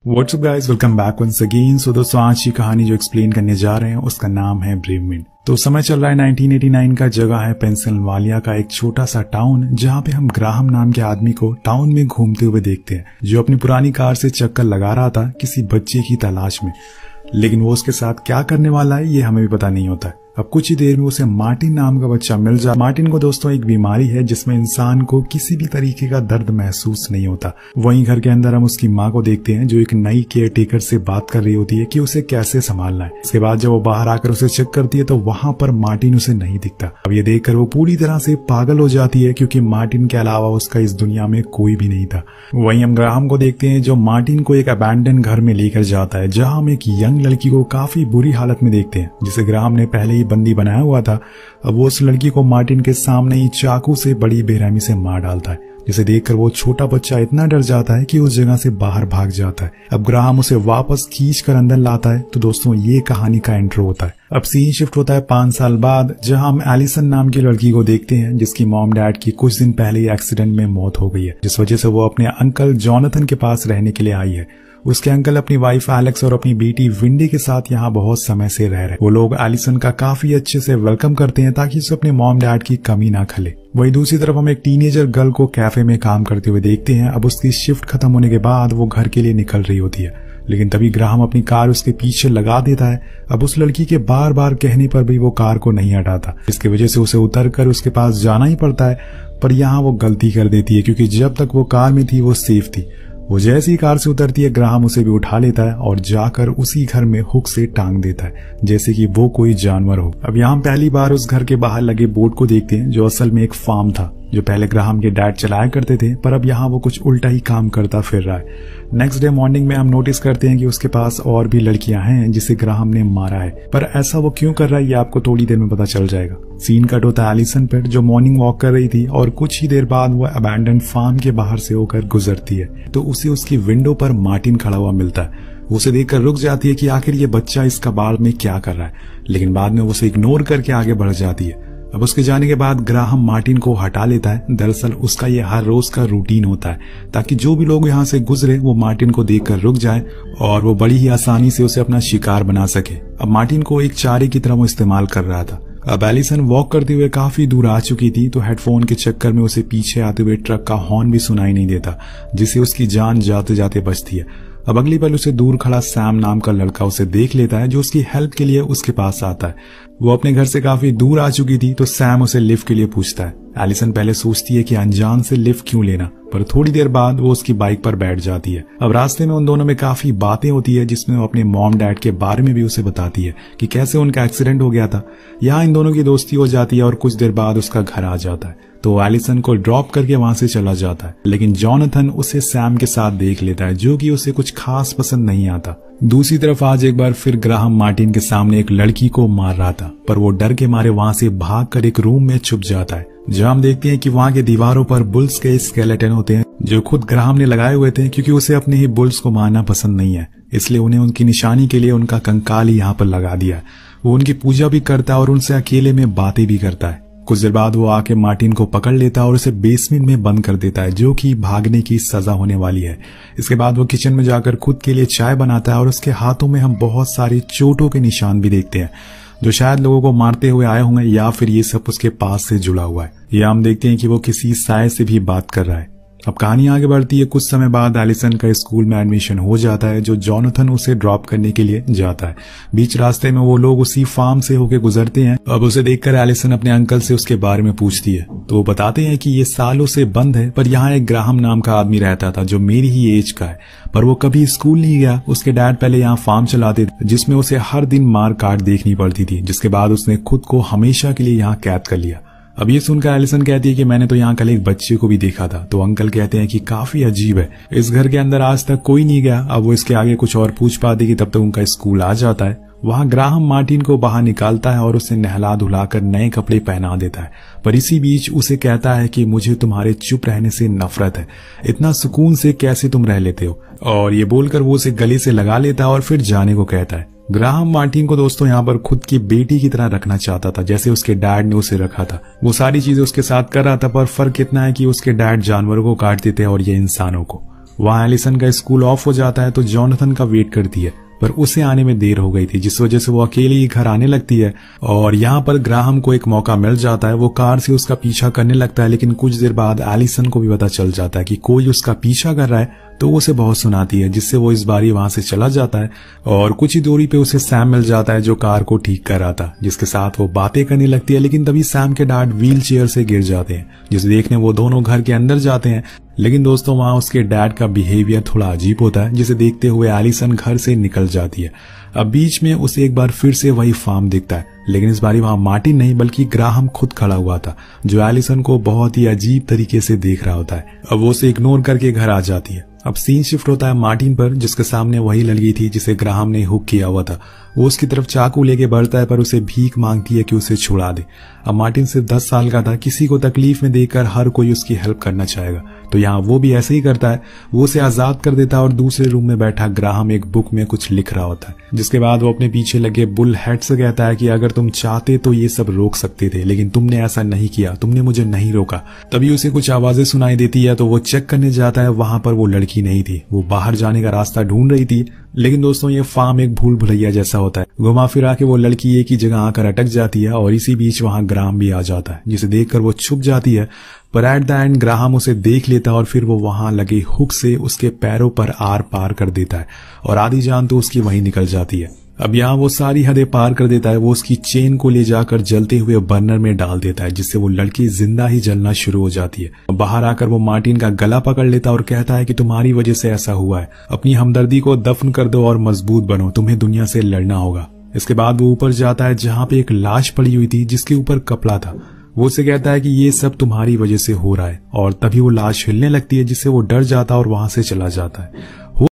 WhatsApp guys, welcome back once again. So दोस्तों, आज की कहानी जो एक्सप्लेन करने जा रहे हैं उसका नाम है ब्रेवमिंट। तो समय चल रहा है 1989 का। जगह है पेंसिल्वानिया का एक छोटा सा टाउन, जहाँ पे हम ग्राहम नाम के आदमी को टाउन में घूमते हुए देखते हैं, जो अपनी पुरानी कार से चक्कर लगा रहा था किसी बच्चे की तलाश में। लेकिन वो उसके साथ क्या करने वाला है ये हमें भी पता नहीं होता। अब कुछ ही देर में उसे मार्टिन नाम का बच्चा मिल जाए। मार्टिन को दोस्तों एक बीमारी है जिसमें इंसान को किसी भी तरीके का दर्द महसूस नहीं होता। वहीं घर के अंदर हम उसकी माँ को देखते हैं, जो एक नई केयर टेकर से बात कर रही होती है कि उसे कैसे संभालना है। इसके बाद जब वो बाहर आकर उसे चेक करती है तो वहां पर मार्टिन उसे नहीं दिखता। अब ये देखकर वो पूरी तरह से पागल हो जाती है, क्योंकि मार्टिन के अलावा उसका इस दुनिया में कोई भी नहीं था। वहीं हम ग्राहम को देखते हैं, जो मार्टिन को एक अबैंडन घर में लेकर जाता है, जहाँ हम एक यंग लड़की को काफी बुरी हालत में देखते हैं, जिसे ग्राहम ने पहले ही बंदी बनाया हुआ था। अब वो उस लड़की को मार्टिन के सामने ही चाकू से बड़ी बेरहमी से मार डालता है, जिसे देखकर वो छोटा बच्चा इतना डर जाता है कि उस जगह से बाहर भाग जाता है। अब ग्राहम उसे वापस खींच कर अंदर लाता है। तो दोस्तों, ये कहानी का इंट्रो होता है। अब सीन शिफ्ट होता है 5 साल बाद, जहां हम एलिसन नाम की लड़की को देखते हैं, जिसकी मॉम डैड की कुछ दिन पहले ही एक्सीडेंट में मौत हो गई है, जिस वजह से वो अपने अंकल जॉनथन के पास रहने के लिए आई है। उसके अंकल अपनी वाइफ एलेक्स और अपनी बेटी विंडी के साथ यहाँ बहुत समय से रह रहे। वो लोग एलिसन का काफी अच्छे से वेलकम करते हैं ताकि उसे अपने मॉम डैड की कमी ना खले। वहीं दूसरी तरफ हम एक टीनेजर गर्ल को कैफे में काम करते हुए देखते हैं। अब उसकी शिफ्ट खत्म होने के बाद वो घर के लिए निकल रही होती है, लेकिन तभी ग्राहम अपनी कार उसके पीछे लगा देता है। अब उस लड़की के बार बार कहने पर भी वो कार को नहीं हटाता, इसकी वजह से उसे उतरकर उसके पास जाना ही पड़ता है। पर यहाँ वो गलती कर देती है, क्योंकि जब तक वो कार में थी वो सेफ थी। वो जैसी कार से उतरती है, ग्राहम उसे भी उठा लेता है और जाकर उसी घर में हुक से टांग देता है, जैसे कि वो कोई जानवर हो। अब यहाँ पहली बार उस घर के बाहर लगे बोर्ड को देखते हैं, जो असल में एक फार्म था, जो पहले ग्राहम के डैड चलाया करते थे, पर अब यहाँ वो कुछ उल्टा ही काम करता फिर रहा है। नेक्स्ट डे मॉर्निंग में हम नोटिस करते हैं कि उसके पास और भी लड़कियां हैं जिसे ग्राहम ने मारा है, पर ऐसा वो क्यों कर रहा है ये आपको थोड़ी देर में पता चल जाएगा। सीन कट होता है एलिसन पर, जो मॉर्निंग वॉक कर रही थी और कुछ ही देर बाद वो अबैंडन फार्म के बाहर से होकर गुजरती है, तो उसे उसकी विंडो पर मार्टिन खड़ा हुआ मिलता है। उसे देखकर रुक जाती है कि आखिर ये बच्चा इस कबाड़ में क्या कर रहा है, लेकिन बाद में उसे इग्नोर करके आगे बढ़ जाती है। अब उसके जाने के बाद ग्राहम मार्टिन को हटा लेता है। दरअसल उसका ये हर रोज का रूटीन होता है, ताकि जो भी लोग यहाँ से गुजरे वो मार्टिन को देखकर रुक जाए और वो बड़ी ही आसानी से उसे अपना शिकार बना सके। अब मार्टिन को एक चारे की तरह वो इस्तेमाल कर रहा था। अब एलिसन वॉक करते हुए काफी दूर आ चुकी थी, तो हेडफोन के चक्कर में उसे पीछे आते हुए ट्रक का हॉर्न भी सुनाई नहीं देता, जिससे उसकी जान जाते जाते बचती है। अब अगली पल उसे दूर खड़ा सैम नाम का लड़का उसे देख लेता है, जो उसकी हेल्प के लिए उसके पास आता है। वो अपने घर से काफी दूर आ चुकी थी, तो सैम उसे लिफ्ट के लिए पूछता है। एलिसन पहले सोचती है कि अनजान से लिफ्ट क्यों लेना, पर थोड़ी देर बाद वो उसकी बाइक पर बैठ जाती है। अब रास्ते में उन दोनों में काफी बातें होती है, जिसमें वो अपने मॉम डैड के बारे में भी उसे बताती है कि कैसे उनका एक्सीडेंट हो गया था। यहाँ इन दोनों की दोस्ती हो जाती है और कुछ देर बाद उसका घर आ जाता है, तो एलिसन को ड्रॉप करके वहां से चला जाता है। लेकिन जॉनथन उसे सैम के साथ देख लेता है, जो कि उसे कुछ खास पसंद नहीं आता। दूसरी तरफ आज एक बार फिर ग्राहम मार्टिन के सामने एक लड़की को मार रहा था, पर वो डर के मारे वहां से भागकर एक रूम में छुप जाता है, जहां हम देखते हैं कि वहां के दीवारों पर बुल्स के स्केलेटन होते हैं, जो खुद ग्राहम ने लगाए हुए थे, क्योंकि उसे अपने ही बुल्स को मारना पसंद नहीं है। इसलिए उन्हें उनकी निशानी के लिए उनका कंकाल ही यहाँ पर लगा दिया। वो उनकी पूजा भी करता है और उनसे अकेले में बातें भी करता है। कुछ देर बाद वो आके मार्टिन को पकड़ लेता है और उसे बेसमेंट में बंद कर देता है, जो कि भागने की सजा होने वाली है। इसके बाद वो किचन में जाकर खुद के लिए चाय बनाता है और उसके हाथों में हम बहुत सारे चोटों के निशान भी देखते हैं, जो शायद लोगों को मारते हुए आए होंगे, या फिर ये सब उसके पास से जुड़ा हुआ है। या हम देखते हैं कि वो किसी साय से भी बात कर रहा है। अब कहानी आगे बढ़ती है। कुछ समय बाद एलिसन का स्कूल में एडमिशन हो जाता है, जो जॉनथन उसे ड्रॉप करने के लिए जाता है। बीच रास्ते में वो लोग उसी फार्म से होके गुजरते हैं। अब उसे देखकर एलिसन अपने अंकल से उसके बारे में पूछती है, तो वो बताते हैं कि ये सालों से बंद है, पर यहाँ एक ग्राहम नाम का आदमी रहता था, जो मेरी ही एज का है, पर वो कभी स्कूल नहीं गया। उसके डैड पहले यहाँ फार्म चलाते थे, जिसमें उसे हर दिन मार काट देखनी पड़ती थी, जिसके बाद उसने खुद को हमेशा के लिए यहाँ कैद कर लिया। अब ये सुनकर एलिसन कहती है कि मैंने तो यहाँ कल एक बच्चे को भी देखा था। तो अंकल कहते हैं कि काफी अजीब है, इस घर के अंदर आज तक कोई नहीं गया। अब वो इसके आगे कुछ और पूछ पाती कि तब तक उनका स्कूल आ जाता है। वहां ग्राहम मार्टिन को बाहर निकालता है और उसे नहला धुलाकर नए कपड़े पहना देता है, पर इसी बीच उसे कहता है कि मुझे तुम्हारे चुप रहने से नफरत है, इतना सुकून से कैसे तुम रह लेते हो। और ये बोलकर वो उसे गले से लगा लेता है और फिर जाने को कहता है। ग्राहम मार्टिन को दोस्तों यहाँ पर खुद की बेटी की तरह रखना चाहता था, जैसे उसके डैड ने उसे रखा था। वो सारी चीजें उसके साथ कर रहा था, पर फर्क इतना है कि उसके डैड जानवरों को काट देते हैं और ये इंसानों को। वहाँ एलिसन का स्कूल ऑफ हो जाता है तो जॉनथन का वेट करती है, पर उसे आने में देर हो गई थी, जिस वजह से वो अकेले ही घर आने लगती है। और यहाँ पर ग्राहम को एक मौका मिल जाता है, वो कार से उसका पीछा करने लगता है, लेकिन कुछ देर बाद एलिसन को भी पता चल जाता है कि कोई उसका पीछा कर रहा है, तो वो उसे बहुत सुनाती है, जिससे वो इस बारी वहां से चला जाता है। और कुछ ही दूरी पे उसे सैम मिल जाता है जो कार को ठीक कर रहा था, जिसके साथ वो बातें करने लगती है। लेकिन तभी सैम के डैड व्हील चेयर से गिर जाते हैं, जिसे देखने वो दोनों घर के अंदर जाते हैं। लेकिन दोस्तों वहां उसके डैड का बिहेवियर थोड़ा अजीब होता है, जिसे देखते हुए एलिसन घर से निकल जाती है। अब बीच में उसे एक बार फिर से वही फार्म दिखता है, लेकिन इस बारी वहां मार्टिन नहीं बल्कि ग्राहम खुद खड़ा हुआ था, जो एलिसन को बहुत ही अजीब तरीके से देख रहा होता है। अब वो उसे इग्नोर करके घर आ जाती है। अब सीन शिफ्ट होता है मार्टिन पर, जिसके सामने वही लड़की थी जिसे ग्राहम ने हुक किया हुआ था। वो उसकी तरफ चाकू लेके बढ़ता है, पर उसे भीख मांगती है कि उसे छुड़ा दे। अब मार्टिन सिर्फ 10 साल का था, किसी को तकलीफ में देखकर हर कोई उसकी हेल्प करना चाहेगा, तो यहाँ वो भी ऐसे ही करता है। वो उसे आजाद कर देता है और दूसरे रूम में बैठा ग्राहम एक बुक में कुछ लिख रहा होता है, जिसके बाद वो अपने पीछे लगे बुल हेड से कहता है कि अगर तुम चाहते तो ये सब रोक सकते थे, लेकिन तुमने ऐसा नहीं किया, तुमने मुझे नहीं रोका। तभी उसे कुछ आवाजें सुनाई देती है, तो वो चेक करने जाता है। वहां पर वो लड़की नहीं थी, वो बाहर जाने का रास्ता ढूंढ रही थी। लेकिन दोस्तों ये फार्म एक भूल भुलैया जैसा होता है, घुमा फिरा के वो लड़की एक ही जगह आकर अटक जाती है और इसी बीच वहां ग्राहम भी आ जाता है, जिसे देखकर वो छुप जाती है। पर एट द एंड ग्राहम उसे देख लेता है और फिर वो वहां लगे हुक से उसके पैरों पर आर पार कर देता है और आधी जान तो उसकी वहीं निकल जाती है। अब यहाँ वो सारी हदें पार कर देता है। वो उसकी चेन को ले जाकर जलते हुए बर्नर में डाल देता है, जिससे वो लड़की जिंदा ही जलना शुरू हो जाती है। बाहर आकर वो मार्टिन का गला पकड़ लेता है और कहता है कि तुम्हारी वजह से ऐसा हुआ है, अपनी हमदर्दी को दफन कर दो और मजबूत बनो, तुम्हें दुनिया से लड़ना होगा। इसके बाद वो ऊपर जाता है जहाँ पे एक लाश पड़ी हुई थी जिसके ऊपर कपड़ा था। वो उसे कहता है कि ये सब तुम्हारी वजह से हो रहा है, और तभी वो लाश हिलने लगती है, जिससे वो डर जाता है और वहां से चला जाता है।